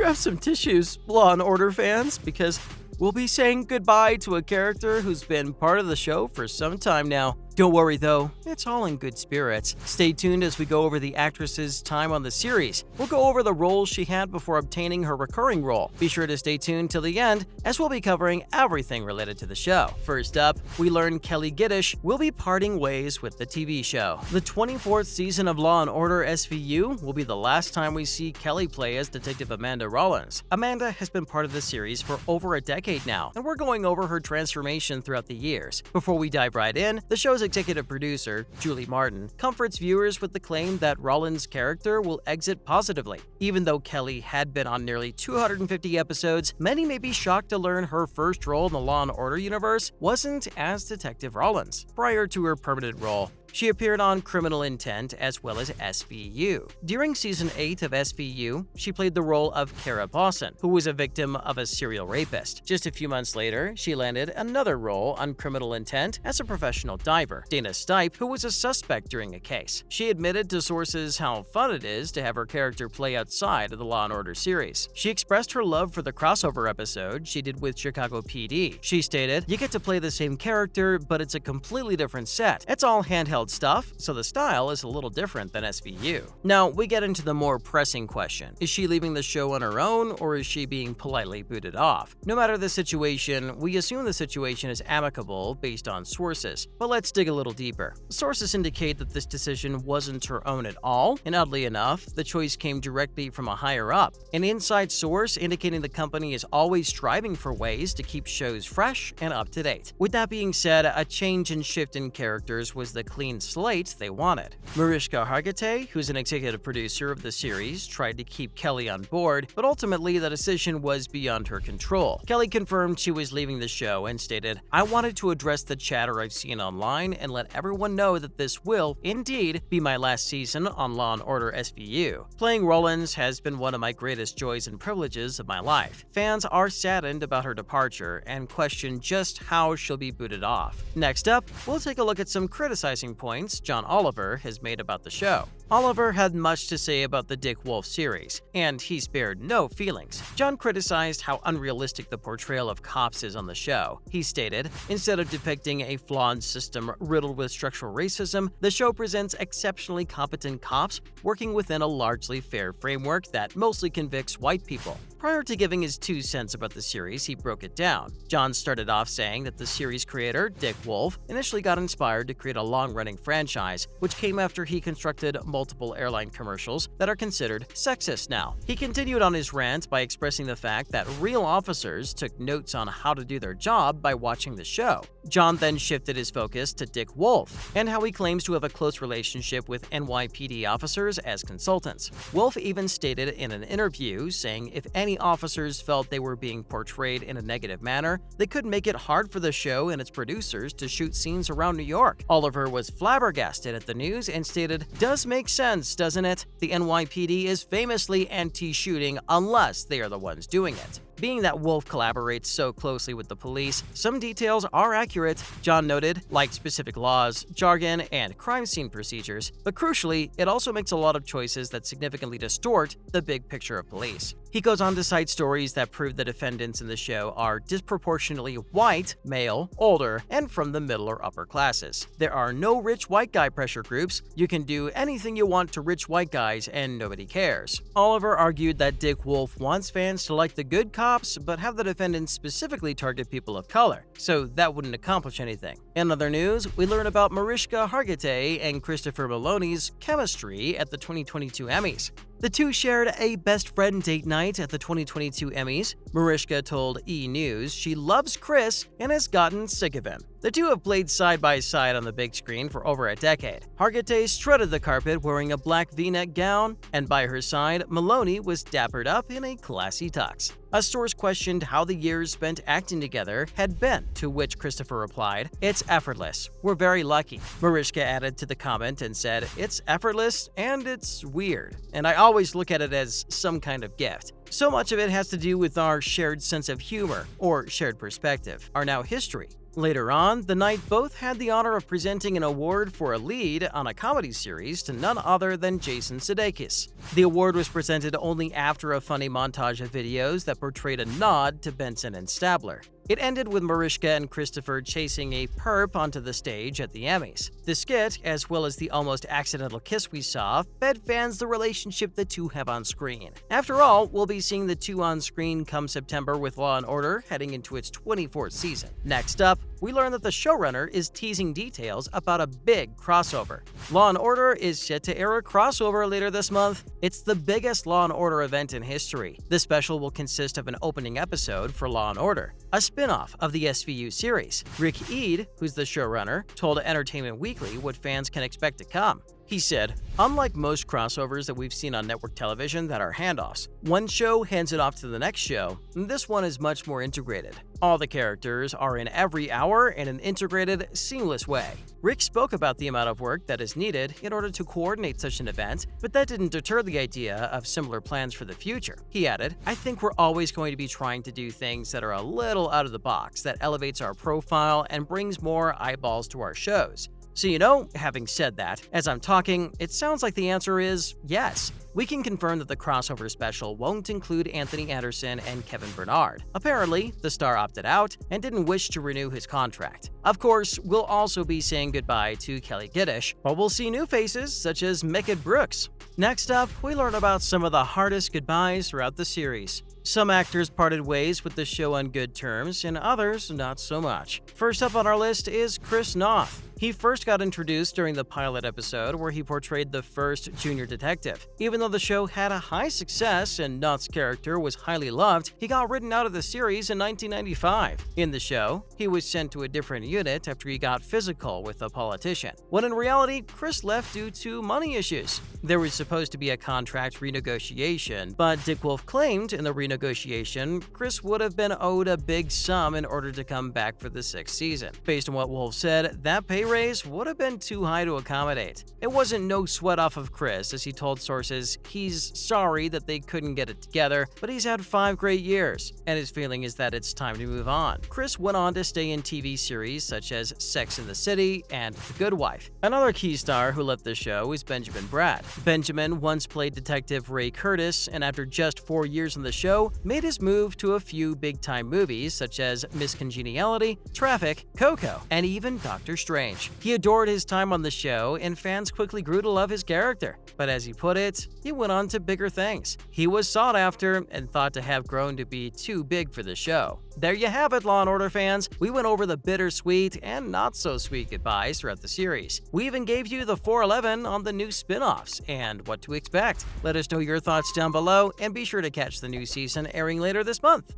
grab some tissues, Law & Order fans, because we'll be saying goodbye to a character who's been part of the show for some time now. Don't worry though, it's all in good spirits. Stay tuned as we go over the actress's time on the series. We'll go over the roles she had before obtaining her recurring role. Be sure to stay tuned till the end, as we'll be covering everything related to the show. First up, we learn Kelli Giddish will be parting ways with the TV show. The 24th season of Law & Order SVU will be the last time we see Kelli play as Detective Amanda Rollins. Amanda has been part of the series for over a decade now, and we're going over her transformation throughout the years. Before we dive right in, the show's executive producer, Julie Martin, comforts viewers with the claim that Rollins' character will exit positively. Even though Kelli had been on nearly 250 episodes, many may be shocked to learn her first role in the Law & Order universe wasn't as Detective Rollins. Prior to her permanent role, she appeared on Criminal Intent as well as SVU. During Season 8 of SVU, she played the role of Kara Bawson, who was a victim of a serial rapist. Just a few months later, she landed another role on Criminal Intent as a professional diver, Dana Stipe, who was a suspect during a case. She admitted to sources how fun it is to have her character play outside of the Law & Order series. She expressed her love for the crossover episode she did with Chicago PD. She stated, "You get to play the same character, but it's a completely different set. It's all handheld stuff, so the style is a little different than SVU." Now, we get into the more pressing question. Is she leaving the show on her own, or is she being politely booted off? No matter the situation, we assume the situation is amicable based on sources. But let's dig a little deeper. Sources indicate that this decision wasn't her own at all, and oddly enough, the choice came directly from a higher-up. An inside source indicating the company is always striving for ways to keep shows fresh and up-to-date. With that being said, a change and shift in characters was the clean slate they wanted. Mariska Hargitay, who's an executive producer of the series, tried to keep Kelli on board, but ultimately the decision was beyond her control. Kelli confirmed she was leaving the show and stated, "I wanted to address the chatter I've seen online and let everyone know that this will, indeed, be my last season on Law & Order SVU. Playing Rollins has been one of my greatest joys and privileges of my life. Fans are saddened about her departure and question just how she'll be booted off." Next up, we'll take a look at some criticizing points John Oliver has made about the show. Oliver had much to say about the Dick Wolf series, and he spared no feelings. John criticized how unrealistic the portrayal of cops is on the show. He stated, "Instead of depicting a flawed system riddled with structural racism, the show presents exceptionally competent cops working within a largely fair framework that mostly convicts white people." Prior to giving his 2 cents about the series, he broke it down. John started off saying that the series creator, Dick Wolf, initially got inspired to create a long-running franchise, which came after he constructed multiple airline commercials that are considered sexist now. He continued on his rant by expressing the fact that real officers took notes on how to do their job by watching the show. John then shifted his focus to Dick Wolf and how he claims to have a close relationship with NYPD officers as consultants. Wolf even stated in an interview saying if any officers felt they were being portrayed in a negative manner, they could make it hard for the show and its producers to shoot scenes around New York. Oliver was flabbergasted at the news and stated, "Does make sense, doesn't it? The NYPD is famously anti-shooting unless they are the ones doing it." Being that Wolf collaborates so closely with the police, some details are accurate, John noted, like specific laws, jargon, and crime scene procedures, but crucially, it also makes a lot of choices that significantly distort the big picture of police. He goes on to cite stories that prove the defendants in the show are disproportionately white, male, older, and from the middle or upper classes. There are no rich white guy pressure groups. You can do anything you want to rich white guys and nobody cares. Oliver argued that Dick Wolf wants fans to like the good cops, but have the defendants specifically target people of color, so that wouldn't accomplish anything. In other news, we learn about Mariska Hargitay and Christopher Meloni's chemistry at the 2022 Emmys. The two shared a best friend date night at the 2022 Emmys. Mariska told E! News she loves Chris and has gotten sick of him. The two have played side by side on the big screen for over a decade. Hargitay strutted the carpet wearing a black V-neck gown, and by her side, Meloni was dappered up in a classy tux. A source questioned how the years spent acting together had been, to which Christopher replied, "It's effortless. We're very lucky." Mariska added to the comment and said, "It's effortless and it's weird, and I always look at it as some kind of gift. So much of it has to do with our shared sense of humor, or shared perspective, our now history. Later on, the night both had the honor of presenting an award for a lead on a comedy series to none other than Jason Sudeikis. The award was presented only after a funny montage of videos that portrayed a nod to Benson and Stabler. It ended with Mariska and Christopher chasing a perp onto the stage at the Emmys. The skit, as well as the almost accidental kiss we saw, fed fans the relationship the two have on screen. After all, we'll be seeing the two on screen come September with Law & Order heading into its 24th season. Next up, we learn that the showrunner is teasing details about a big crossover. Law & Order is set to air a crossover later this month. It's the biggest Law & Order event in history. The special will consist of an opening episode for Law & Order, a spin-off of the SVU series. Rick Eade, who's the showrunner, told Entertainment Weekly what fans can expect to come. He said, "Unlike most crossovers that we've seen on network television that are handoffs, one show hands it off to the next show, and this one is much more integrated. All the characters are in every hour in an integrated, seamless way." Rick spoke about the amount of work that is needed in order to coordinate such an event, but that didn't deter the idea of similar plans for the future. He added, "I think we're always going to be trying to do things that are a little out of the box, that elevates our profile and brings more eyeballs to our shows." So, having said that, as I'm talking, it sounds like the answer is yes. We can confirm that the crossover special won't include Anthony Anderson and Kevin Bernard. Apparently, the star opted out and didn't wish to renew his contract. Of course, we'll also be saying goodbye to Kelli Giddish, but we'll see new faces such as Mehcad Brooks. Next up, we learn about some of the hardest goodbyes throughout the series. Some actors parted ways with the show on good terms, and others not so much. First up on our list is Chris Noth. He first got introduced during the pilot episode where he portrayed the first junior detective. Even though the show had a high success and Noth's character was highly loved, he got written out of the series in 1995. In the show, he was sent to a different unit after he got physical with a politician, when in reality, Chris left due to money issues. There was supposed to be a contract renegotiation, but Dick Wolf claimed in the renegotiation, Chris would have been owed a big sum in order to come back for the 6th season. Based on what Wolf said, that pay raise would have been too high to accommodate. It wasn't no sweat off of Chris, as he told sources he's sorry that they couldn't get it together, but he's had 5 great years, and his feeling is that it's time to move on. Chris went on to stay in TV series such as Sex and the City and The Good Wife. Another key star who left the show is Benjamin Bratt. Benjamin once played Detective Ray Curtis, and after just 4 years on the show, made his move to a few big-time movies such as Miss Congeniality, Traffic, Coco, and even Doctor Strange. He adored his time on the show, and fans quickly grew to love his character. But as he put it, he went on to bigger things. He was sought after and thought to have grown to be too big for the show. There you have it, Law & Order fans. We went over the bittersweet and not-so-sweet goodbyes throughout the series. We even gave you the 411 on the new spin-offs and what to expect. Let us know your thoughts down below, and be sure to catch the new season airing later this month.